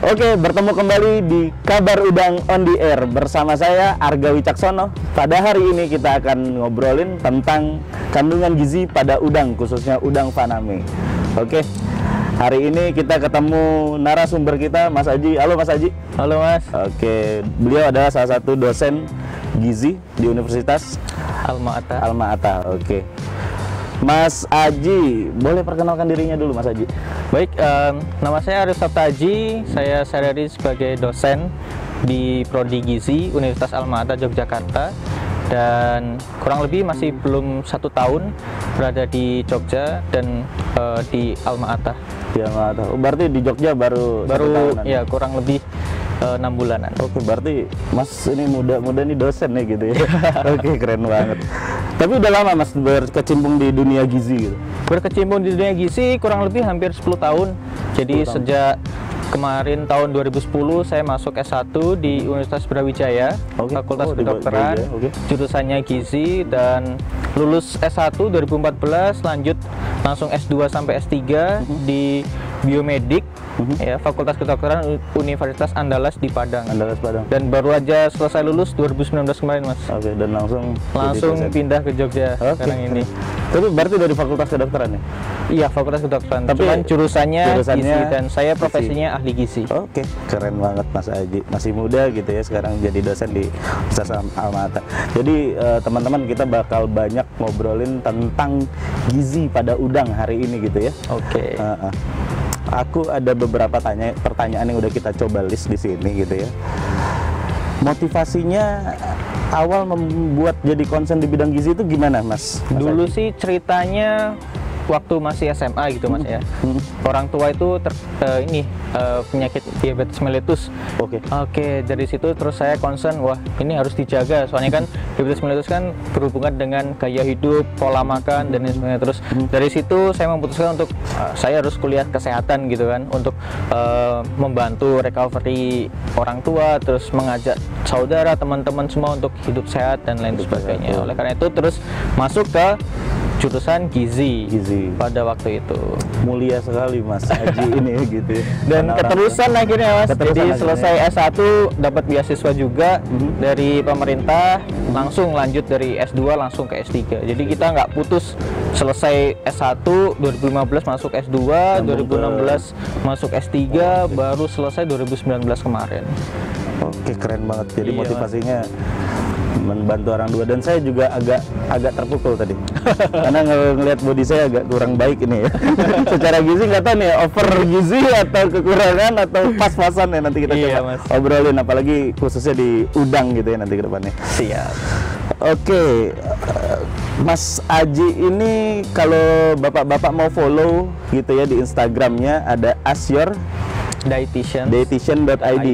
Oke, bertemu kembali di Kabar Udang on the Air bersama saya Arga Wicaksono. Pada hari ini kita akan ngobrolin tentang kandungan gizi pada udang, khususnya udang faname. Oke, hari ini kita ketemu narasumber kita, Mas Aji. Halo Mas Aji. Halo Mas. Oke, beliau adalah salah satu dosen gizi di Universitas Alma-Ata. Alma-Ata. Oke, Mas Aji, boleh perkenalkan dirinya dulu Mas Aji? Baik, nama saya Arif Saptaji. Saya sehari-hari sebagai dosen di Prodi Gizi Universitas Alma-Ata Yogyakarta, dan kurang lebih masih belum 1 tahun berada di Jogja dan di Alma-Ata. Di Alma-Ata. Oh, berarti di Jogja baru 1 tahunan. Ya, kurang lebih 6 bulanan. Oke, berarti Mas ini muda nih dosen nih gitu ya. Oke, keren banget. Tapi udah lama Mas berkecimpung di dunia gizi gitu? Berkecimpung di dunia gizi kurang lebih hampir 10 tahun. Jadi 10 tahun. sejak kemarin tahun 2010 saya masuk S1 di Universitas Brawijaya, Fakultas di Kedokteran, Brawijaya, oke. jurusannya gizi, dan lulus S1 2014, lanjut langsung S2 sampai S3 di Biomedik, ya, Fakultas Kedokteran Universitas Andalas di Padang. Andalas Padang. Dan baru aja selesai lulus 2019 kemarin, Mas. Oke, dan langsung jadi dosen. Pindah ke Jogja sekarang ini. Tapi berarti dari Fakultas Kedokteran ya? Iya, Fakultas Kedokteran. Tapi cuman jurusannya gizi, dan saya gizi. profesinya ahli gizi. Oke, keren banget Mas Aji. Masih muda gitu ya, sekarang jadi dosen di Universitas Alma-Ata. Jadi teman-teman, kita bakal banyak ngobrolin tentang gizi pada udang hari ini gitu ya. Oke. Aku ada beberapa pertanyaan yang udah kita coba list di sini gitu ya. Motivasinya awal membuat jadi concern di bidang gizi itu gimana, Mas? Dulu sih ceritanya waktu masih SMA gitu, Mas, ya. Orang tua itu penyakit diabetes mellitus. Oke, dari situ terus saya concern, wah ini harus dijaga, soalnya kan diabetes mellitus kan berhubungan dengan gaya hidup, pola makan, dan lain sebagainya. Terus dari situ saya memutuskan untuk saya harus kuliah kesehatan gitu kan, untuk membantu recovery orang tua, terus mengajak saudara, teman-teman semua untuk hidup sehat dan lain sebagainya. Oleh karena itu terus masuk ke jurusan gizi pada waktu itu. Mulia sekali Mas Aji ini gitu ya. Dan keterusan akhirnya, Mas. Jadi selesai S1 dapat beasiswa juga dari pemerintah, langsung lanjut dari S2 langsung ke S3. Jadi kita nggak putus, selesai S1 2015 masuk S2, 2016 masuk S3, baru selesai 2019 kemarin. Oke, keren banget. Jadi Iya, motivasinya membantu orang tua, dan saya juga agak terpukul tadi karena ngelihat body saya agak kurang baik ini ya. Secara gizi nggak tahu nih over gizi atau kekurangan atau pas-pasan ya, nanti kita coba obrolin, apalagi khususnya di udang gitu ya nanti ke depannya. Siap. Oke, Mas Aji ini kalau bapak-bapak mau follow gitu ya di Instagramnya ada dietitian.id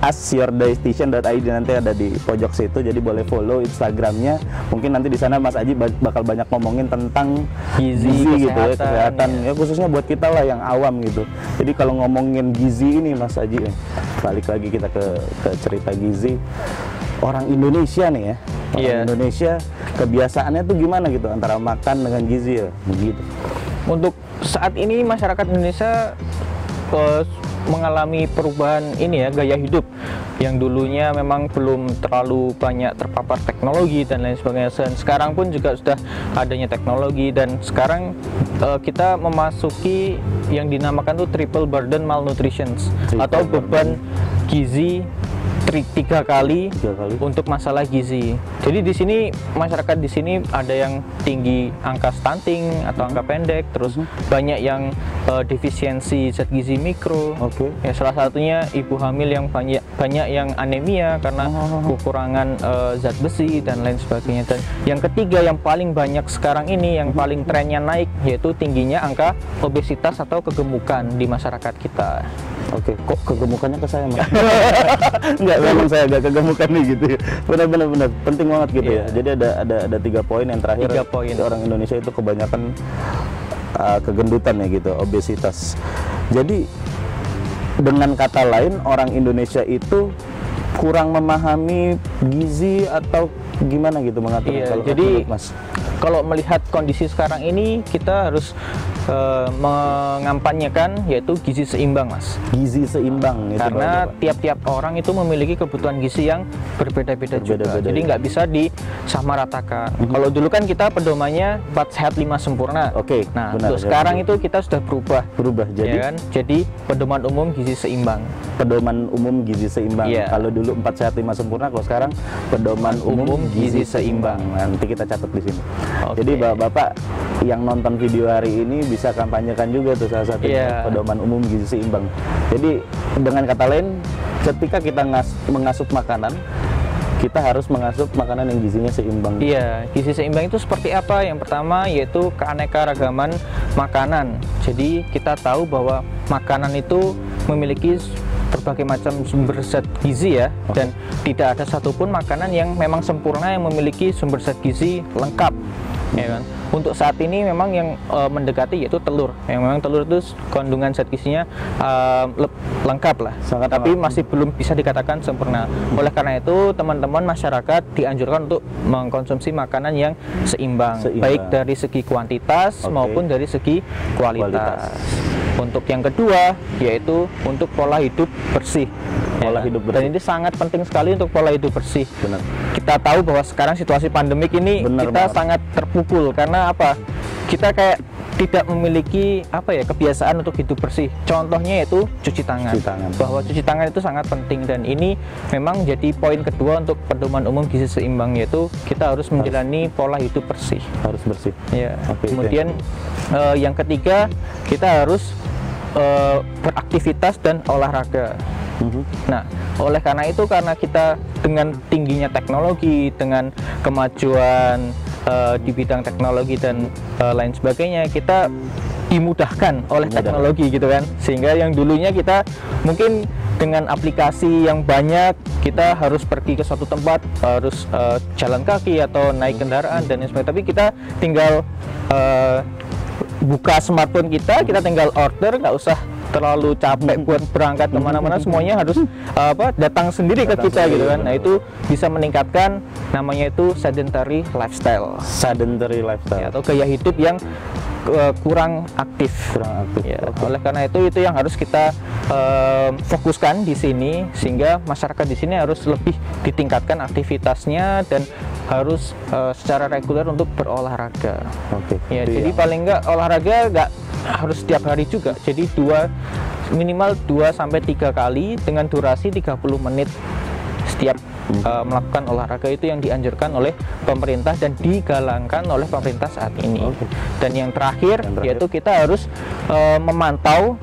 @asyourdietitian.id, nanti ada di pojok situ, jadi boleh follow Instagramnya. Mungkin nanti di sana Mas Aji bakal banyak ngomongin tentang gizi gitu ya, kesehatan ya, khususnya buat kita lah yang awam gitu. Jadi kalau ngomongin gizi ini Mas Aji, balik lagi kita ke cerita gizi. Orang Indonesia nih ya, orang Indonesia kebiasaannya tuh gimana gitu antara makan dengan gizi ya, begitu. Untuk saat ini masyarakat Indonesia mengalami perubahan ini ya, gaya hidup yang dulunya memang belum terlalu banyak terpapar teknologi dan lain sebagainya. Dan sekarang pun juga sudah adanya teknologi, dan sekarang kita memasuki yang dinamakan tuh triple burden malnutrition, atau beban gizi 3 kali untuk masalah gizi. Jadi di sini masyarakat di sini ada yang tinggi angka stunting atau angka pendek, terus banyak yang defisiensi zat gizi mikro. Ya, salah satunya ibu hamil yang banyak yang anemia karena kekurangan zat besi dan lain sebagainya. Dan yang ketiga yang paling banyak sekarang ini, yang paling trennya naik, yaitu tingginya angka obesitas atau kegemukan di masyarakat kita. Oke, kok kegemukannya ke saya, Mas? Enggak, memang saya agak kegemukan nih gitu ya. Benar-benar penting banget gitu ya. Jadi ada 3 poin yang terakhir. 3 poin. Orang Indonesia itu kebanyakan kegendutan ya gitu, obesitas. Jadi dengan kata lain, orang Indonesia itu kurang memahami gizi atau gimana gitu mengaturnya? Jadi Mas, kalau melihat kondisi sekarang ini, kita harus mengampanyekan yaitu gizi seimbang, Mas. Gizi seimbang itu Karena tiap-tiap orang itu memiliki kebutuhan gizi yang berbeda-beda juga. Jadi nggak bisa disamaratakan. Kalau dulu kan kita pedomannya 4 sehat 5 sempurna. Oke, Nah, benar, untuk sekarang itu kita sudah berubah. jadi Ya kan? Jadi pedoman umum gizi seimbang. pedoman umum gizi seimbang. Iya. Kalau dulu 4 sehat 5 sempurna, kalau sekarang pedoman umum gizi seimbang. Nanti kita catat di sini. Oke. Jadi Bapak yang nonton video hari ini bisa kampanyekan juga tuh salah satunya Iya. pedoman umum gizi seimbang. Jadi dengan kata lain, ketika kita mengasup makanan, kita harus mengasup makanan yang gizinya seimbang. Iya, gizi seimbang itu seperti apa? Yang pertama yaitu keanekaragaman makanan. Jadi kita tahu bahwa makanan itu memiliki berbagai macam sumber zat gizi ya, dan tidak ada satupun makanan yang memang sempurna yang memiliki sumber zat gizi lengkap, ya kan? Untuk saat ini memang yang mendekati yaitu telur. Yang memang telur itu kandungan zat gizinya lengkap lah. Sangat Tapi lengkap. masih belum bisa dikatakan sempurna. Oleh karena itu, teman-teman masyarakat dianjurkan untuk mengkonsumsi makanan yang seimbang, baik dari segi kuantitas maupun dari segi kualitas. Untuk yang kedua yaitu untuk pola hidup bersih. Pola hidup bersih. Dan ini sangat penting sekali untuk pola hidup bersih. Benar. Kita tahu bahwa sekarang situasi pandemik ini kita sangat terpukul karena apa? Kita kayak tidak memiliki kebiasaan untuk hidup bersih. Contohnya yaitu cuci tangan. Bahwa cuci tangan itu sangat penting, dan ini memang jadi poin kedua untuk pedoman umum gizi seimbang, yaitu kita harus menjalani pola hidup bersih. Harus bersih. Ya. Kemudian yang ketiga, kita harus beraktivitas dan olahraga. Nah, oleh karena itu, karena kita dengan tingginya teknologi, dengan kemajuan di bidang teknologi dan lain sebagainya, kita dimudahkan oleh teknologi gitu kan, sehingga yang dulunya kita mungkin dengan aplikasi yang banyak kita harus pergi ke suatu tempat, harus jalan kaki atau naik kendaraan dan lain sebagainya, tapi kita tinggal buka smartphone kita tinggal order, nggak usah terlalu capek buat berangkat kemana-mana, semuanya harus datang sendiri ke kita gitu kan. Nah, itu bisa meningkatkan namanya itu sedentary lifestyle. Ya, atau gaya hidup yang kurang aktif. Ya, oleh karena itu yang harus kita fokuskan di sini, sehingga masyarakat di sini harus lebih ditingkatkan aktivitasnya dan harus secara reguler untuk berolahraga. Ya, jadi paling enggak olahraga enggak harus setiap hari juga. Jadi minimal 2-3 kali dengan durasi 30 menit setiap melakukan olahraga, itu yang dianjurkan oleh pemerintah dan digalangkan oleh pemerintah saat ini. Dan yang terakhir yaitu kita harus memantau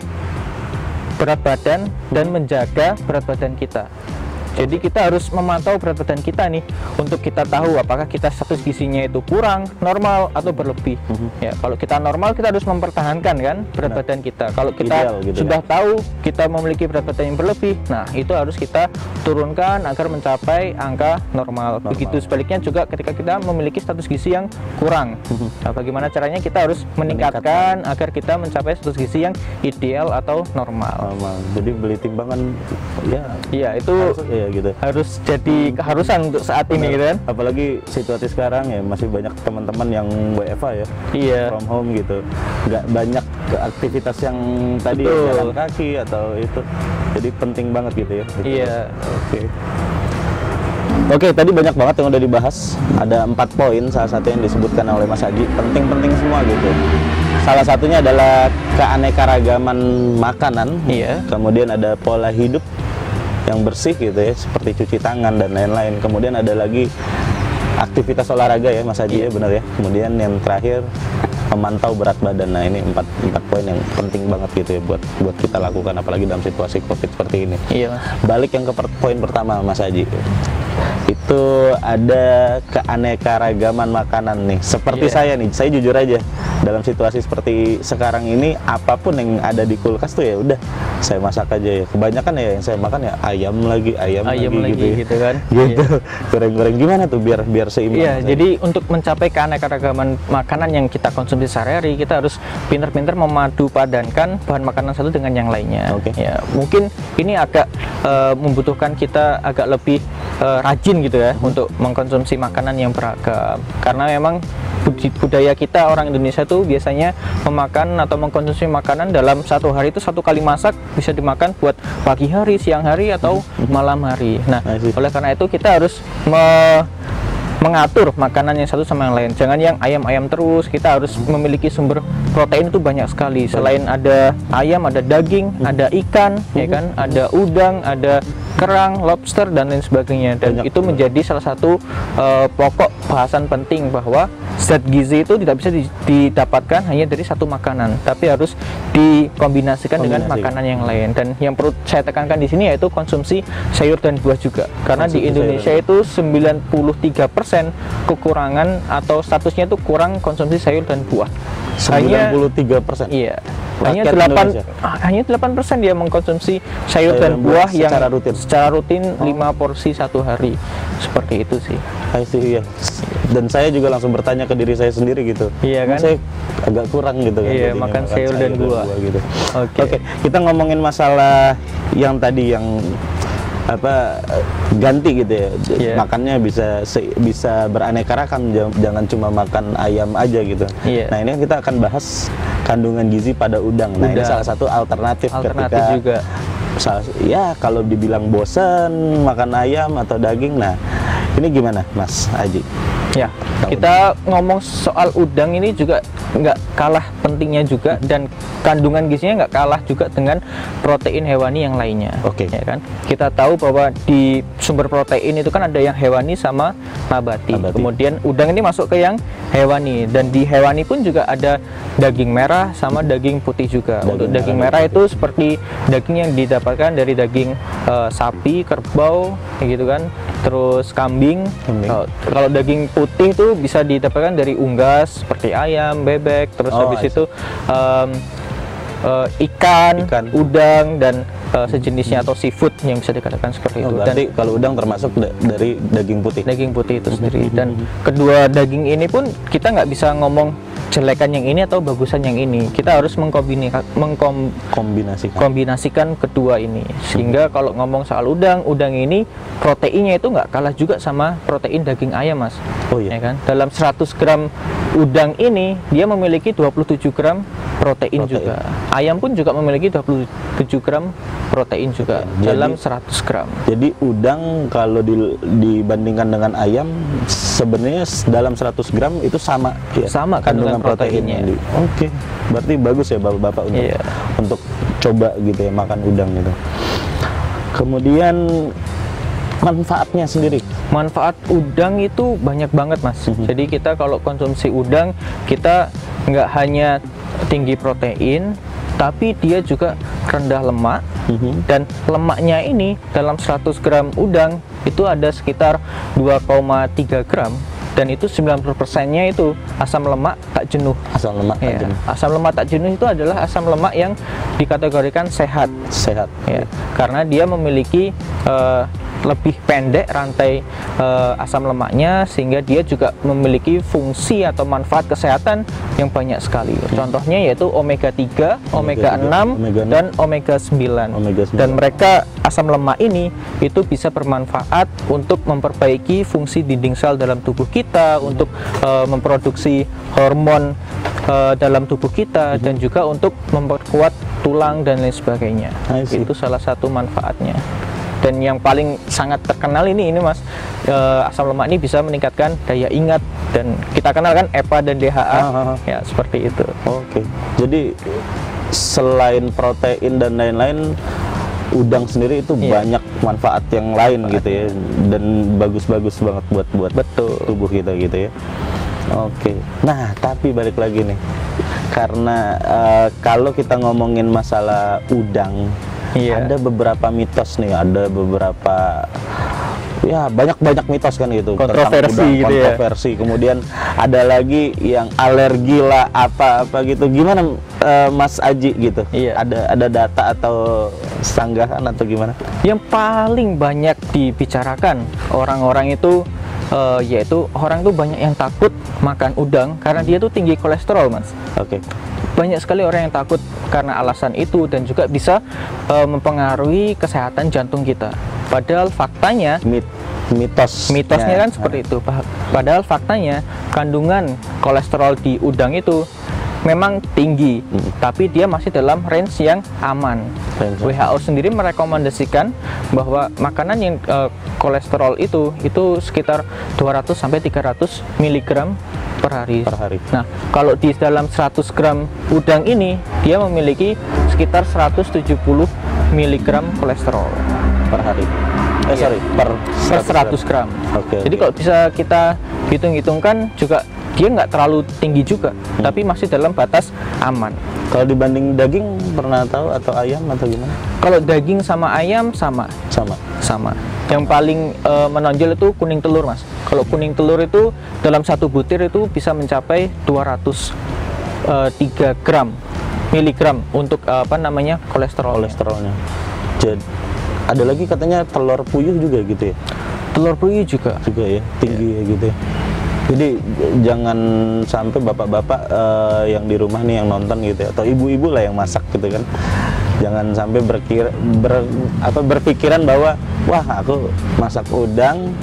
berat badan dan menjaga berat badan kita. Jadi kita harus memantau berat badan kita nih, untuk kita tahu apakah kita status gizinya itu kurang, normal, atau berlebih. Ya, kalau kita normal, kita harus mempertahankan kan berat badan kita. Kalau kita sudah tahu kita memiliki berat badan yang berlebih, nah itu harus kita turunkan agar mencapai angka normal. Begitu sebaliknya juga ketika kita memiliki status gizi yang kurang. Nah, bagaimana caranya kita harus meningkatkan agar kita mencapai status gizi yang ideal atau normal. Jadi beli timbangan ya itu harus jadi keharusan untuk saat ini gitu kan. Apalagi situasi sekarang ya, masih banyak teman-teman yang WFA ya, from home gitu, nggak banyak aktivitas yang tadi jalan kaki atau itu, jadi penting banget gitu ya. Oke, tadi banyak banget yang udah dibahas. Ada 4 poin, salah satu yang disebutkan oleh Mas Haji, penting-penting semua gitu. Salah satunya adalah keanekaragaman makanan, kemudian ada pola hidup yang bersih gitu ya, seperti cuci tangan dan lain-lain. Kemudian ada lagi aktivitas olahraga ya Mas Haji, ya benar ya. Kemudian yang terakhir memantau berat badan. Nah, ini 4 poin yang penting banget gitu ya buat kita lakukan, apalagi dalam situasi Covid seperti ini. Balik yang ke poin pertama Mas Haji, itu ada keanekaragaman makanan nih. Seperti saya nih, saya jujur aja, dalam situasi seperti sekarang ini, apapun yang ada di kulkas tuh ya udah saya masak aja ya. Kebanyakan ya yang saya makan ya ayam lagi gitu kan. Goreng-goreng gimana tuh biar seimbang. Jadi untuk mencapai keanekaragaman makanan yang kita konsumsi sehari-hari, kita harus pintar-pintar memadu padankan bahan makanan satu dengan yang lainnya. Ya, mungkin ini agak membutuhkan kita agak lebih rajin gitu ya untuk mengkonsumsi makanan yang beragam, karena memang budaya kita orang Indonesia tuh biasanya memakan atau mengkonsumsi makanan dalam satu hari itu satu kali masak bisa dimakan buat pagi hari, siang hari, atau malam hari. Nah, oleh karena itu kita harus mengatur makanan yang satu sama yang lain. Jangan yang ayam-ayam terus. Kita harus memiliki sumber protein itu banyak sekali. Selain ada ayam, ada daging, ada ikan, ya kan, ada udang, ada kerang, lobster, dan lain sebagainya. Dan itu menjadi salah satu pokok bahasan penting bahwa zat gizi itu tidak bisa didapatkan hanya dari satu makanan, tapi harus dikombinasikan dengan makanan yang lain. Dan yang perlu saya tekankan di sini yaitu konsumsi sayur dan buah juga, karena di Indonesia itu 93% kekurangan atau statusnya itu kurang konsumsi sayur dan buah. 93%. Iya. Hanya 8% dia mengkonsumsi sayur dan buah yang secara rutin 5 porsi satu hari. Seperti itu sih. Iya. Dan saya juga langsung bertanya ke diri saya sendiri gitu. Iya kan? Saya agak kurang gitu kan. Iya, makan sayur dan buah gitu. Oke. Kita ngomongin masalah yang tadi yang ganti gitu ya. Makannya bisa beraneka ragam, jangan cuma makan ayam aja gitu. Nah, ini kita akan bahas kandungan gizi pada udang. Nah, ini salah satu alternatif ketika juga. Ya, kalau dibilang bosan makan ayam atau daging. Nah, ini gimana Mas Aji? Ya, kita ngomong soal udang ini juga nggak kalah pentingnya juga, dan kandungan gizinya nggak kalah juga dengan protein hewani yang lainnya. Ya kan? Kita tahu bahwa di sumber protein itu kan ada yang hewani sama nabati. Kemudian udang ini masuk ke yang hewani, dan di hewani pun juga ada daging merah sama daging putih juga. Untuk daging merah itu seperti daging yang didapatkan dari daging sapi, kerbau, gitu kan. Terus kambing. Kalau daging putih itu bisa didapatkan dari unggas seperti ayam, bebek, terus habis itu ikan, udang, dan sejenisnya atau seafood yang bisa dikatakan seperti itu. Berarti kalau udang termasuk dari daging putih. Daging putih itu sendiri. Dan kedua daging ini pun kita nggak bisa ngomong jelekan yang ini atau bagusan yang ini. Kita harus mengkombinasikan kedua ini. Sehingga kalau ngomong soal udang ini proteinnya itu nggak kalah juga sama protein daging ayam, Mas. Ya kan? Dalam 100 gram udang ini dia memiliki 27 gram protein juga. Ayam pun juga memiliki 27 gram protein juga dalam 100 gram. Jadi udang kalau dibandingkan dengan ayam sebenarnya dalam 100 gram itu sama ya? Sama kandungan proteinnya. Berarti bagus ya Bapak-bapak untuk coba gitu ya makan udang gitu. Kemudian manfaatnya sendiri. Manfaat udang itu banyak banget, Mas. Jadi kita kalau konsumsi udang, kita nggak hanya tinggi protein, tapi dia juga rendah lemak. Dan lemaknya ini dalam 100 gram udang itu ada sekitar 2,3 gram. Dan itu 90%-nya itu asam lemak tak jenuh. Asam lemak tak jenuh. Asam lemak tak jenuh itu adalah asam lemak yang dikategorikan sehat. Ya, karena dia memiliki lebih pendek rantai asam lemaknya, sehingga dia juga memiliki fungsi atau manfaat kesehatan yang banyak sekali. Contohnya yaitu omega 3, omega 6, dan omega 9. Dan mereka asam lemak ini itu bisa bermanfaat untuk memperbaiki fungsi dinding sel dalam tubuh kita, untuk memproduksi hormon dalam tubuh kita, dan juga untuk memperkuat tulang dan lain sebagainya. Itu salah satu manfaatnya. Dan yang paling sangat terkenal ini Mas, asam lemak ini bisa meningkatkan daya ingat, dan kita kenal kan EPA dan DHA. Ya, seperti itu. Jadi selain protein dan lain-lain, udang sendiri itu banyak manfaat yang lain gitu ya, dan bagus-bagus banget buat tubuh kita gitu ya. Nah, tapi balik lagi nih, karena kalau kita ngomongin masalah udang, ada beberapa mitos nih, ada beberapa banyak mitos kan gitu, kontroversi. Kemudian ada lagi yang alergi lah apa gitu. Gimana Mas Aji gitu? Ada data atau sanggahan atau gimana? Yang paling banyak dibicarakan orang-orang itu yaitu orang tuh banyak yang takut makan udang karena dia tuh tinggi kolesterol, Mas. Banyak sekali orang yang takut karena alasan itu, dan juga bisa mempengaruhi kesehatan jantung kita. Padahal faktanya mitosnya kan seperti itu. Padahal faktanya kandungan kolesterol di udang itu memang tinggi, tapi dia masih dalam range yang aman. WHO sendiri merekomendasikan bahwa makanan yang kolesterol itu sekitar 200 sampai 300 mg per hari. Nah, kalau di dalam 100 gram udang ini dia memiliki sekitar 170 mg kolesterol per hari. Per 100 gram. Jadi kalau bisa kita hitung-hitungkan juga dia nggak terlalu tinggi juga, tapi masih dalam batas aman. Kalau dibanding daging, pernah tahu atau ayam atau gimana? Kalau daging sama ayam sama. Yang paling menonjol itu kuning telur, Mas. Kalau kuning telur itu dalam satu butir itu bisa mencapai 203 miligram untuk kolesterolnya. Jadi ada lagi katanya telur puyuh juga gitu ya? Telur puyuh juga ya, tinggi ya gitu ya. Jadi jangan sampai bapak-bapak yang di rumah nih yang nonton gitu ya, atau ibu-ibu lah yang masak gitu kan, jangan sampai berpikiran bahwa wah aku masak udang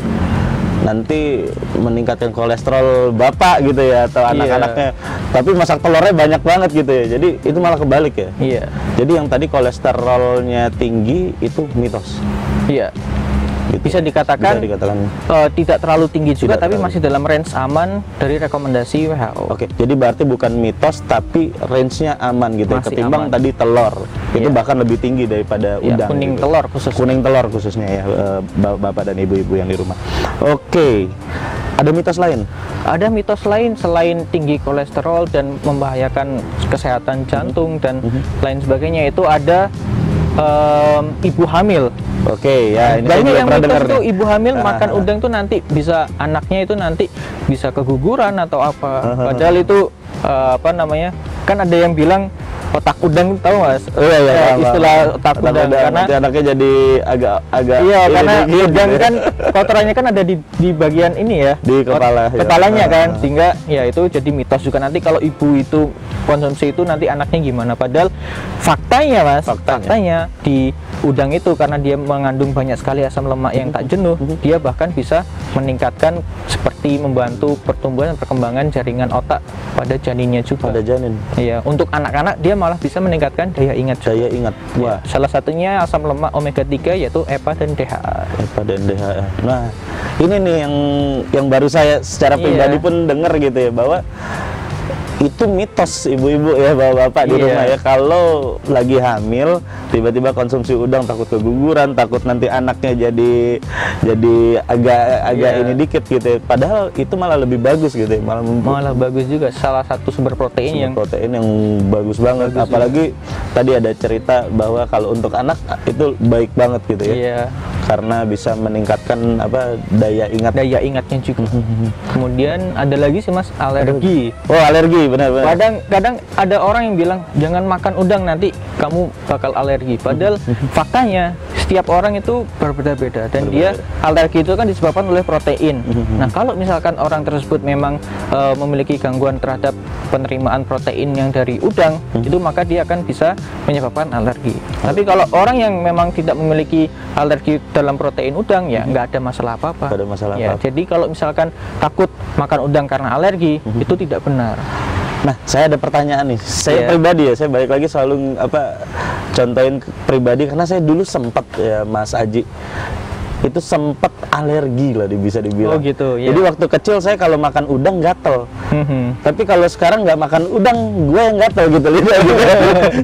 nanti meningkatkan kolesterol bapak gitu ya, atau anak-anaknya, tapi masak telurnya banyak banget gitu ya. Jadi itu malah kebalik ya. Jadi yang tadi kolesterolnya tinggi itu mitos. Gitu. Bisa dikatakan tidak terlalu tinggi juga, tapi masih dalam range aman dari rekomendasi WHO. Jadi berarti bukan mitos, tapi range-nya aman gitu ya, ketimbang aman. Tadi telur itu bahkan lebih tinggi daripada udang. Kuning gitu. Kuning telur khususnya ya, bapak dan ibu-ibu yang di rumah. Ada mitos lain? Ada mitos lain selain tinggi kolesterol dan membahayakan kesehatan jantung dan lain sebagainya, itu ada ibu hamil. Ini banyak yang mitos tuh ibu hamil makan udang tuh nanti anaknya itu nanti bisa keguguran atau apa. Padahal itu kan ada yang bilang otak udang, tahu Mas? Istilah otak udang karena nanti anaknya jadi agak karena udang kan kotorannya kan ada di bagian ini ya, di kepalanya kan, sehingga ya itu jadi mitos juga nanti kalau ibu itu konsumsi itu nanti anaknya gimana. Padahal faktanya Mas, faktanya di udang itu karena dia mengandung banyak sekali asam lemak yang tak jenuh, dia bahkan bisa meningkatkan seperti membantu pertumbuhan dan perkembangan jaringan otak pada janinnya juga. Pada janin. Iya, untuk anak-anak dia malah bisa meningkatkan daya ingat. Wah. Salah satunya asam lemak omega 3 yaitu EPA dan DHA. Nah, ini nih yang baru saya secara pribadi pun dengar gitu ya, bahwa itu mitos ibu-ibu ya, bapak-bapak di rumah ya, kalau lagi hamil tiba-tiba konsumsi udang takut keguguran, takut nanti anaknya jadi agak ini dikit gitu ya. Padahal itu malah lebih bagus gitu ya, malah bagus juga, salah satu sumber protein yang bagus banget. Apalagi tadi ada cerita bahwa kalau untuk anak itu baik banget gitu ya. Karena bisa meningkatkan daya ingatnya juga. Kemudian ada lagi sih Mas, alergi. Alergi, benar. Kadang ada orang yang bilang jangan makan udang nanti kamu bakal alergi. Padahal faktanya setiap orang itu berbeda-beda dan dia alergi itu kan disebabkan oleh protein. Nah, kalau misalkan orang tersebut memang memiliki gangguan terhadap penerimaan protein yang dari udang, itu maka dia akan bisa menyebabkan alergi. Tapi kalau orang yang memang tidak memiliki alergi dalam protein udang, ya nggak ada masalah apa-apa. Jadi kalau misalkan takut makan udang karena alergi, itu tidak benar. Nah, saya ada pertanyaan nih. Saya pribadi saya balik lagi selalu contohin pribadi, karena saya dulu sempat ya Mas Aji itu sempat alergi lah bisa dibilang. Jadi waktu kecil saya kalau makan udang gatel. Tapi kalau sekarang nggak makan udang, gue yang gatel gitu.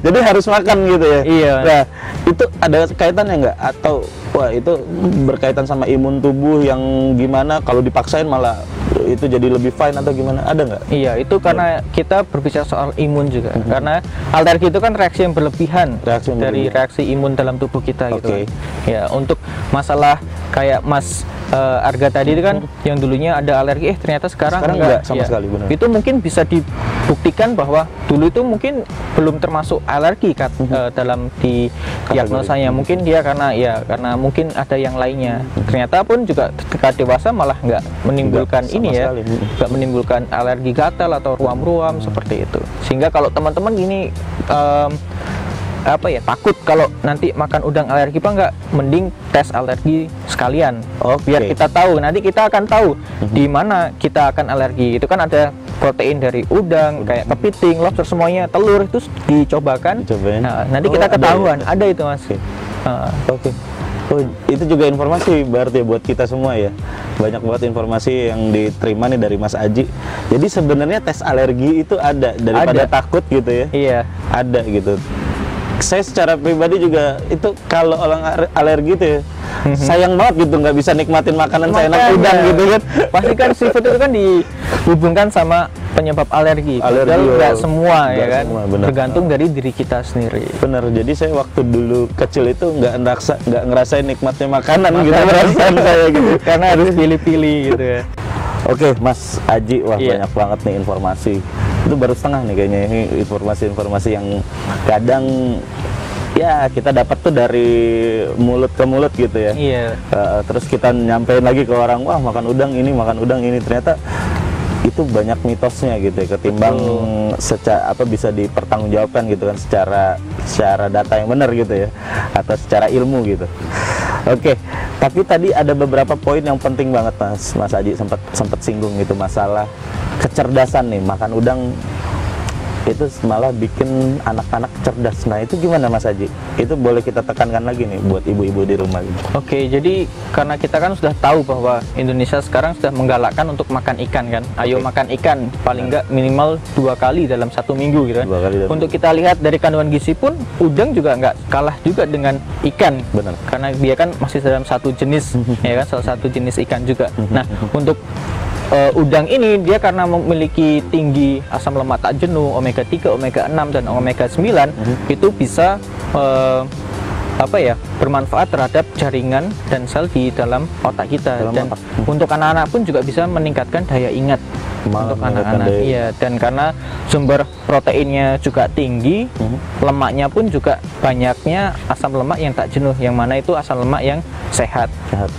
Jadi harus makan gitu ya. Nah, itu ada kaitannya nggak? Atau wah itu berkaitan sama imun tubuh yang gimana? Kalau dipaksain malah itu jadi lebih fine atau gimana? Ada nggak? Iya, itu karena kita berbicara soal imun juga. Karena alergi itu kan reaksi yang berlebihan dari reaksi imun dalam tubuh kita gitu. Ya, untuk masalah kayak Mas Arga tadi itu kan yang dulunya ada alergi, ternyata sekarang enggak sama sekali, benar. Itu mungkin bisa dibuktikan bahwa dulu itu mungkin belum termasuk alergi dalam di diagnosanya. Mungkin dia karena mungkin ada yang lainnya. Ternyata pun juga ketika dewasa malah nggak menimbulkan nggak menimbulkan alergi gatal atau ruam-ruam seperti itu. Sehingga kalau teman-teman ini takut kalau nanti makan udang alergi apa enggak, mending tes alergi sekalian. Oke. Biar kita tahu, nanti kita akan tahu di mana kita akan alergi. Itu kan ada protein dari udang, kayak kepiting, lobster, semuanya, telur itu dicobakan. Dicobain. Nah, nanti kita ada ketahuan, ya? ada itu Mas. Oke. Oh, itu juga informasi berarti buat kita semua ya. Banyak banget informasi yang diterima nih dari Mas Aji. Jadi sebenarnya tes alergi itu ada daripada takut gitu ya. Iya. Ada gitu. Saya secara pribadi juga itu kalau orang alergi itu ya, sayang banget gitu nggak bisa nikmatin makanan seenak udang gitu kan. Pasti kan seafood itu kan dihubungkan sama penyebab alergi. Padahal nggak semua ya kan. Bener. Tergantung dari diri kita sendiri. Bener. Jadi saya waktu dulu kecil itu nggak ngerasain nikmatnya makanan gitu perasaan saya gitu. Karena harus pilih-pilih gitu ya. Oke, Mas Aji, wah Iya. banyak banget nih informasi. Itu baru setengah nih kayaknya, ini informasi-informasi yang kadang ya kita dapat tuh dari mulut ke mulut gitu ya. Iya. Terus kita nyampein lagi ke orang, wah makan udang ini, ternyata itu banyak mitosnya gitu ya, ketimbang secara bisa dipertanggungjawabkan gitu kan secara data yang benar gitu ya, atau secara ilmu gitu. Oke, tapi tadi ada beberapa poin yang penting banget Mas Aji sempat singgung gitu, masalah kecerdasan nih, makan udang itu malah bikin anak-anak cerdas. Nah itu gimana Mas Aji? Itu boleh kita tekankan lagi nih buat ibu-ibu di rumah gitu. Oke, jadi karena kita kan sudah tahu bahwa Indonesia sekarang sudah menggalakkan untuk makan ikan kan. Ayo makan ikan, paling enggak minimal 2 kali dalam 1 minggu gitu kan. 2 kali Untuk kita lihat dari kandungan gizi pun, udang juga nggak kalah juga dengan ikan. Benar. Karena dia kan masih dalam satu jenis, ya kan, salah satu jenis ikan juga. Nah, untuk udang ini dia karena memiliki tinggi asam lemak tak jenuh, omega 3, omega 6 dan omega 9 itu bisa bermanfaat terhadap jaringan dan sel di dalam otak kita. Dan untuk anak-anak pun juga bisa meningkatkan daya ingat untuk anak-anak. Iya, dan karena sumber proteinnya juga tinggi, lemaknya pun juga banyaknya asam lemak yang tak jenuh, yang mana itu asam lemak yang sehat.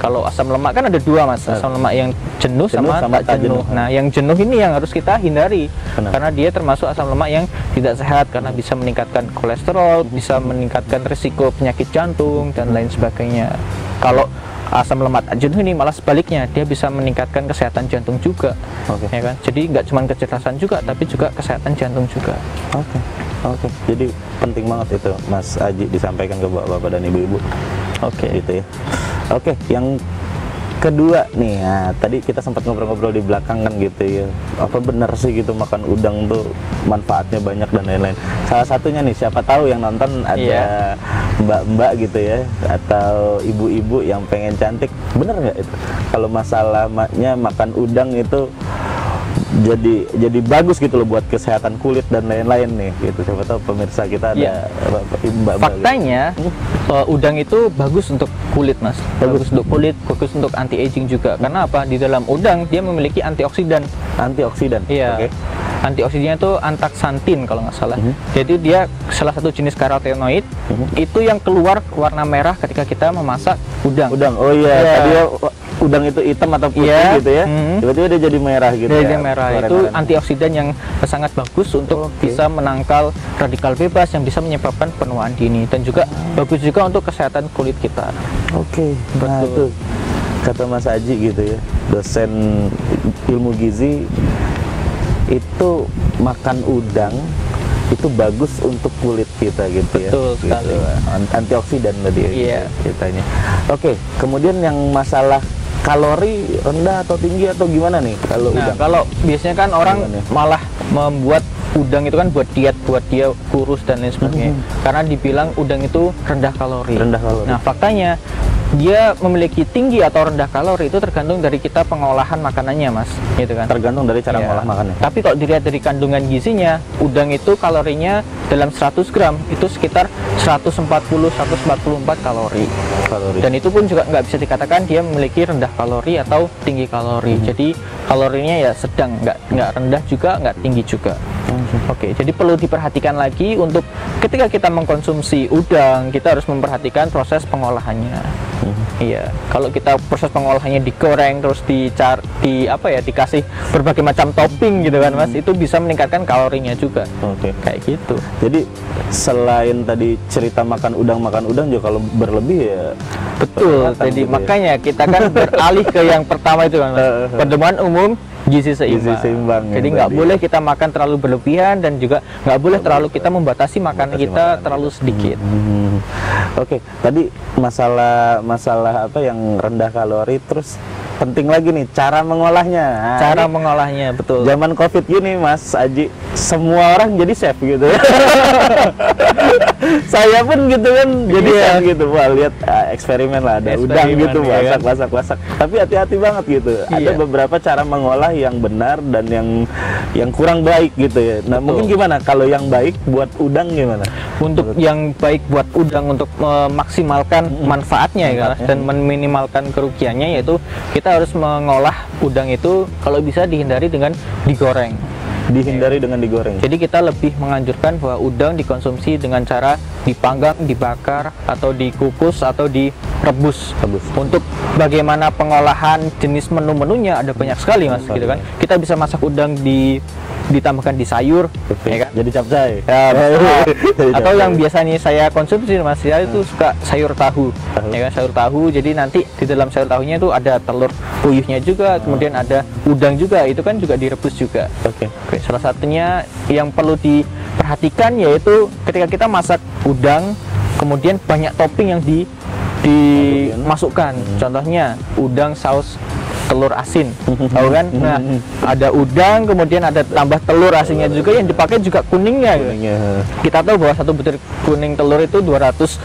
Kalau asam lemak kan ada 2 Mas, asam lemak yang jenuh sama tak jenuh. Nah, yang jenuh ini yang harus kita hindari. Karena dia termasuk asam lemak yang tidak sehat, karena bisa meningkatkan kolesterol, bisa meningkatkan risiko penyakit jantung dan lain sebagainya. Kalau asam lemak tak jenuh ini malah sebaliknya, dia bisa meningkatkan kesehatan jantung juga. Ya kan? Jadi nggak cuma kecerdasan juga, tapi juga kesehatan jantung juga. Oke. Jadi penting banget itu Mas Aji disampaikan ke bapak-bapak dan ibu-ibu. Gitu ya. Oke, yang kedua nih, nah, tadi kita sempat ngobrol-ngobrol di belakang kan gitu ya, apa benar sih gitu makan udang tuh manfaatnya banyak dan lain-lain. Salah satunya nih, siapa tahu yang nonton ada mbak-mbak gitu ya, atau ibu-ibu yang pengen cantik, bener nggak itu kalau masalahnya makan udang itu jadi bagus gitu loh buat kesehatan kulit dan lain-lain nih gitu. Siapa tahu pemirsa kita ada mbak-mbak. Faktanya gitu. Udang itu bagus untuk kulit Mas, bagus untuk kulit, bagus untuk anti aging juga. Karena apa? Di dalam udang dia memiliki antioksidan. Iya. Antioksidannya itu antaksantin kalau nggak salah. Jadi dia salah satu jenis karotenoid itu yang keluar warna merah ketika kita memasak udang. Oh iya. Tadi udang itu hitam atau putih gitu ya, tiba-tiba dia jadi merah gitu. Dia merah. Itu antioksidan yang sangat bagus untuk bisa menangkal radikal bebas yang bisa menyebabkan penuaan dini, dan juga bagus juga untuk kesehatan kulit kita. Nah itu kata Mas Aji gitu ya, dosen ilmu gizi, itu makan udang itu bagus untuk kulit kita gitu ya. Betul sekali. Gitu. Antioksidan tadi ceritanya. Kemudian yang masalah kalori rendah atau tinggi atau gimana nih kalau udang? Kalau biasanya kan orang malah membuat udang itu kan buat dia kurus dan lain sebagainya. Karena dibilang udang itu rendah kalori. Nah, faktanya dia memiliki tinggi atau rendah kalori itu tergantung dari kita pengolahan makanannya Mas, gitu kan. Tergantung dari cara mengolah makannya. Tapi kalau dilihat dari kandungan gizinya, udang itu kalorinya dalam 100 gram itu sekitar 140-144 kalori. Dan itu pun juga nggak bisa dikatakan dia memiliki rendah kalori atau tinggi kalori. Jadi kalorinya ya sedang, nggak rendah juga, nggak tinggi juga. Jadi perlu diperhatikan lagi untuk ketika kita mengkonsumsi udang, kita harus memperhatikan proses pengolahannya. Iya, kalau kita proses pengolahannya digoreng terus dikasih berbagai macam topping gitu kan Mas, itu bisa meningkatkan kalorinya juga. Oke. Kayak gitu. Jadi selain tadi cerita makan udang juga kalau berlebih ya Betul. Jadi gitu ya. makanya kita kan beralih ke yang pertama itu kan Mas. Pedoman umum gizi seimbang. Gizi seimbang ya, Jadi nggak tadi. boleh kita makan terlalu berlebihan dan juga nggak boleh terlalu kita membatasi makanan kita terlalu sedikit. Oke, tadi masalah apa yang rendah kalori, terus penting lagi nih cara mengolahnya. Nah, Cara ini mengolahnya betul. zaman Covid gini Mas Aji, semua orang jadi chef gitu ya. Saya pun gitu kan jadi chef gitu. Wah, lihat eksperimen lah, ada udang Eksperimen, gitu, ya kan? masak. Tapi hati-hati banget gitu. Ada Iya. beberapa cara mengolah yang benar dan yang kurang baik gitu ya. Nah, mungkin gimana kalau yang baik buat udang gimana? Untuk yang baik buat udang untuk memaksimalkan manfaatnya ya, dan meminimalkan kerugiannya, yaitu kita harus mengolah udang itu kalau bisa dihindari dengan digoreng. Dihindari dengan digoreng. Jadi kita lebih menganjurkan bahwa udang dikonsumsi dengan cara dipanggang, dibakar, atau dikukus, atau direbus. Untuk bagaimana pengolahan jenis menu-menunya ada banyak sekali Mas, gitu kan. Kita bisa masak udang ditambahkan di sayur, ya kan? Jadi capcay. Ya, Jadi atau capcay. yang biasanya saya konsumsi Mas, saya itu suka sayur tahu. Ya kan, sayur tahu. Jadi nanti di dalam sayur tahunya itu ada telur puyuhnya juga, kemudian ada udang juga, itu kan juga direbus juga. Oke. Oke, salah satunya yang perlu diperhatikan yaitu ketika kita masak udang, kemudian banyak topping yang dimasukkan. Contohnya udang saus telur asin, tahu kan? Nah, ada udang, kemudian ada tambah telur asinnya juga, yang dipakai juga kuningnya. Gitu. Kita tahu bahwa satu butir kuning telur itu 200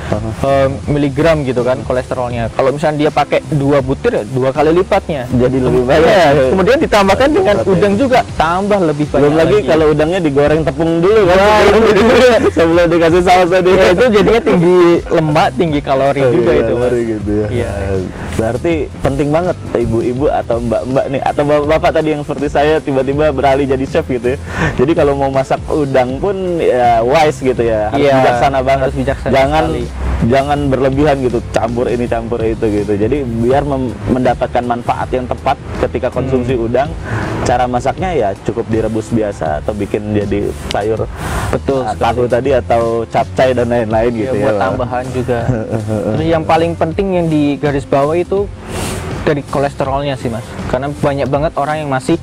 miligram gitu kan kolesterolnya. Kalau misalnya dia pakai 2 butir, ya 2 kali lipatnya. Jadi lebih banyak. Ya, kemudian ditambahkan dengan udang juga, tambah lebih banyak. Belum lagi kalau udangnya digoreng tepung dulu kan. Sebelum dikasih saus tadi. Ya, itu jadinya tinggi lemak, tinggi kalori juga itu Mas. Gitu ya. Iya. Berarti penting banget ibu-ibu atau mbak-mbak nih atau bapak-bapak tadi yang seperti saya tiba-tiba beralih jadi chef gitu ya. Jadi kalau mau masak udang pun ya wise gitu ya. Harus Iya, bijaksana banget. harus bijaksana Jangan sekali. jangan berlebihan gitu, campur ini campur itu gitu. Jadi biar mendapatkan manfaat yang tepat ketika konsumsi udang, cara masaknya ya cukup direbus biasa atau bikin jadi sayur Betul tahu tadi atau capcay dan lain-lain Ya, gitu ya. buat Pak. tambahan juga. Terus yang paling penting yang di garis bawah itu dari kolesterolnya sih Mas, karena banyak banget orang yang masih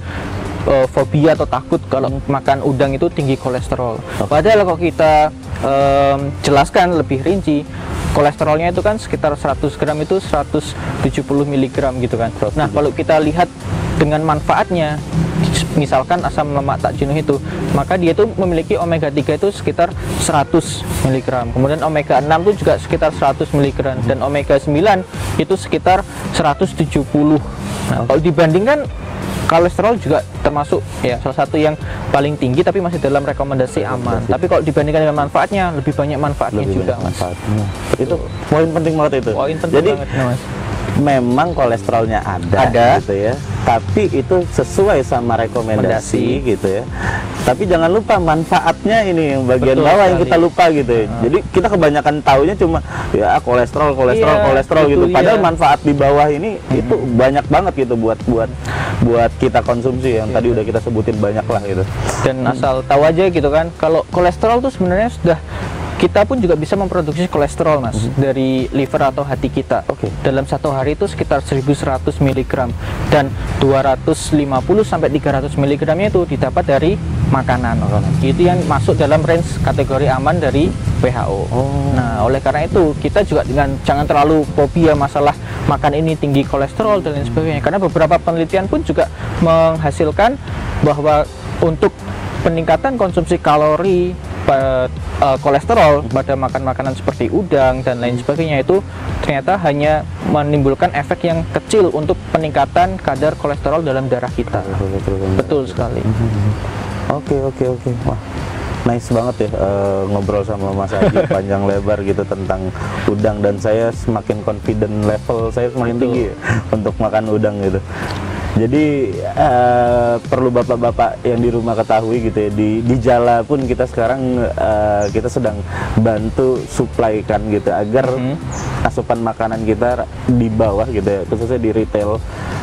fobia atau takut kalau makan udang itu tinggi kolesterol. Padahal kalau kita jelaskan lebih rinci, kolesterolnya itu kan sekitar 100 gram itu 170 mg gitu kan. Nah, kalau kita lihat dengan manfaatnya, misalkan asam lemak tak jenuh itu, maka dia itu memiliki omega 3 itu sekitar 100 mg, kemudian omega 6 itu juga sekitar 100 mg, dan omega 9 itu sekitar 170. Nah, kalau dibandingkan kolesterol juga termasuk ya salah satu yang paling tinggi, tapi masih dalam rekomendasi aman. Tapi kalau dibandingkan dengan manfaatnya, lebih banyak manfaatnya Lebih juga banyak Mas. manfaatnya. Itu poin penting banget itu. Poin penting Jadi banget Mas. memang kolesterolnya ada gitu ya, tapi itu sesuai sama rekomendasi gitu ya. Tapi jangan lupa manfaatnya ini yang bagian Betul bawah yang sekali. kita lupa gitu ya. Jadi kita kebanyakan taunya cuma ya kolesterol Iya, gitu. itu Padahal dia. manfaat di bawah ini itu banyak banget gitu buat kita konsumsi yang tadi udah kita sebutin banyak lah gitu. Dan asal tahu aja gitu kan, kalau kolesterol tuh sebenarnya sudah, kita pun juga bisa memproduksi kolesterol Mas dari liver atau hati kita. Oke. Dalam satu hari itu sekitar 1100 mg, dan 250 sampai 300 mg nya itu didapat dari makanan. Itu yang masuk dalam range kategori aman dari WHO. Nah, oleh karena itu kita juga jangan terlalu fobia masalah makan ini tinggi kolesterol dan lain sebagainya, karena beberapa penelitian pun juga menghasilkan bahwa untuk peningkatan konsumsi kalori kolesterol pada makan makanan seperti udang dan lain sebagainya itu ternyata hanya menimbulkan efek yang kecil untuk peningkatan kadar kolesterol dalam darah kita. Betul sekali. Oke. Wah, nice banget ya ngobrol sama Mas Aji panjang lebar gitu tentang udang, dan saya semakin confident, level saya semakin tinggi ya, untuk makan udang gitu. Jadi perlu bapak-bapak yang di rumah ketahui gitu ya, di Jala pun kita sekarang kita sedang bantu supply kan gitu agar asupan makanan kita di bawah gitu ya, khususnya di retail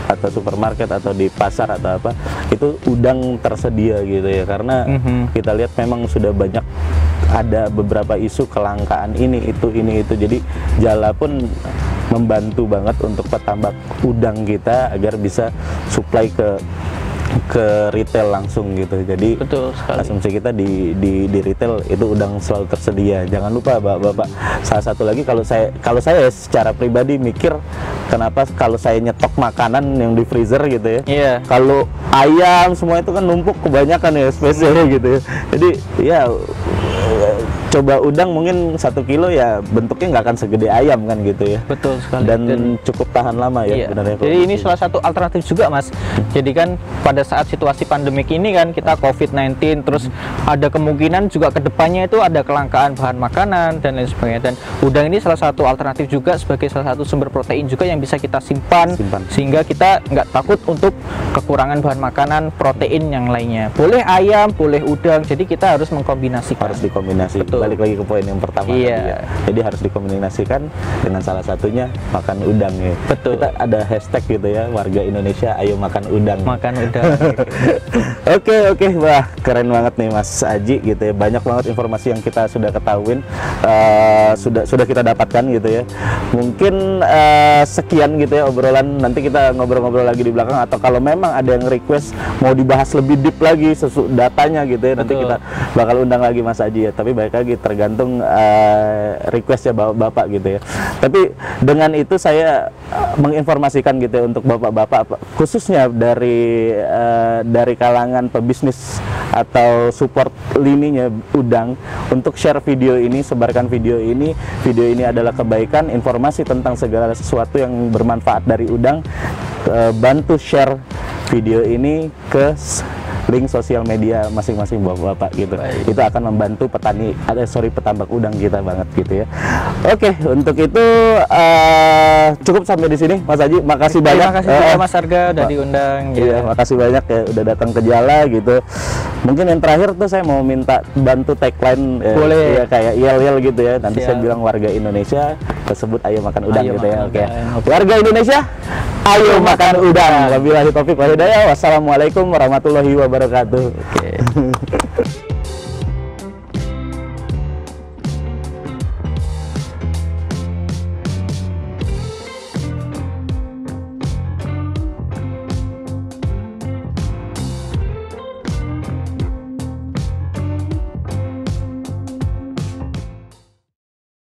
atau supermarket atau di pasar atau apa, itu udang tersedia gitu ya, karena kita lihat memang sudah banyak ada beberapa isu kelangkaan ini itu, jadi Jala pun membantu banget untuk petambak udang kita agar bisa supply ke retail langsung gitu. Jadi Betul sekali. asumsi kita di retail itu udang selalu tersedia. Jangan lupa bapak-bapak, salah satu lagi, kalau saya secara pribadi mikir, kenapa kalau saya nyetok makanan yang di freezer gitu ya, kalau ayam semua itu kan numpuk kebanyakan ya, spesialnya gitu ya. Jadi ya coba udang mungkin 1 kilo ya bentuknya nggak akan segede ayam kan gitu ya. Betul sekali. Dan cukup tahan lama ya sebenarnya. Jadi ini salah satu alternatif juga Mas. Jadi kan pada saat situasi pandemik ini kan kita COVID-19, terus ada kemungkinan juga kedepannya itu ada kelangkaan bahan makanan dan lain sebagainya. Dan udang ini salah satu alternatif juga sebagai salah satu sumber protein juga yang bisa kita simpan. Sehingga kita nggak takut untuk kekurangan bahan makanan protein yang lainnya. Boleh ayam, boleh udang. Jadi kita harus mengkombinasikan. Harus dikombinasi. Betul. Balik lagi ke poin yang pertama tadi ya. Jadi harus dikombinasikan dengan salah satunya makan udang ya. Betul. Kita ada hashtag gitu ya, warga Indonesia ayo makan udang. Makan udang. Oke, wah keren banget nih Mas Aji gitu ya. Banyak banget informasi yang kita sudah ketahuin, sudah kita dapatkan gitu ya. Mungkin sekian gitu ya obrolan. Nanti kita ngobrol-ngobrol lagi di belakang, atau kalau memang ada yang request mau dibahas lebih deep lagi datanya gitu ya, nanti kita bakal undang lagi Mas Aji ya. Tapi balik lagi tergantung requestnya bapak gitu ya. Tapi dengan itu saya menginformasikan gitu ya untuk bapak-bapak, khususnya dari kalangan pebisnis atau support lininya udang, untuk share video ini, sebarkan video ini. Video ini adalah kebaikan, informasi tentang segala sesuatu yang bermanfaat dari udang. Bantu share video ini ke link sosial media masing-masing bapak-bapak gitu. Itu akan membantu petambak udang kita banget gitu ya. Oke, untuk itu cukup sampai di sini Mas Haji. Makasih banyak. Terima kasih juga Mas Arga udah diundang. Iya, makasih banyak ya udah datang ke Jala gitu. Mungkin yang terakhir tuh saya mau minta bantu tagline ya, kayak yel-yel gitu ya. Nanti saya bilang warga Indonesia tersebut ayo makan udang gitu ya. Oke. Warga Indonesia ayo makan udang. Wabillahi taufiq wal hidayah. Wassalamualaikum warahmatullahi wabarakatuh. Oke.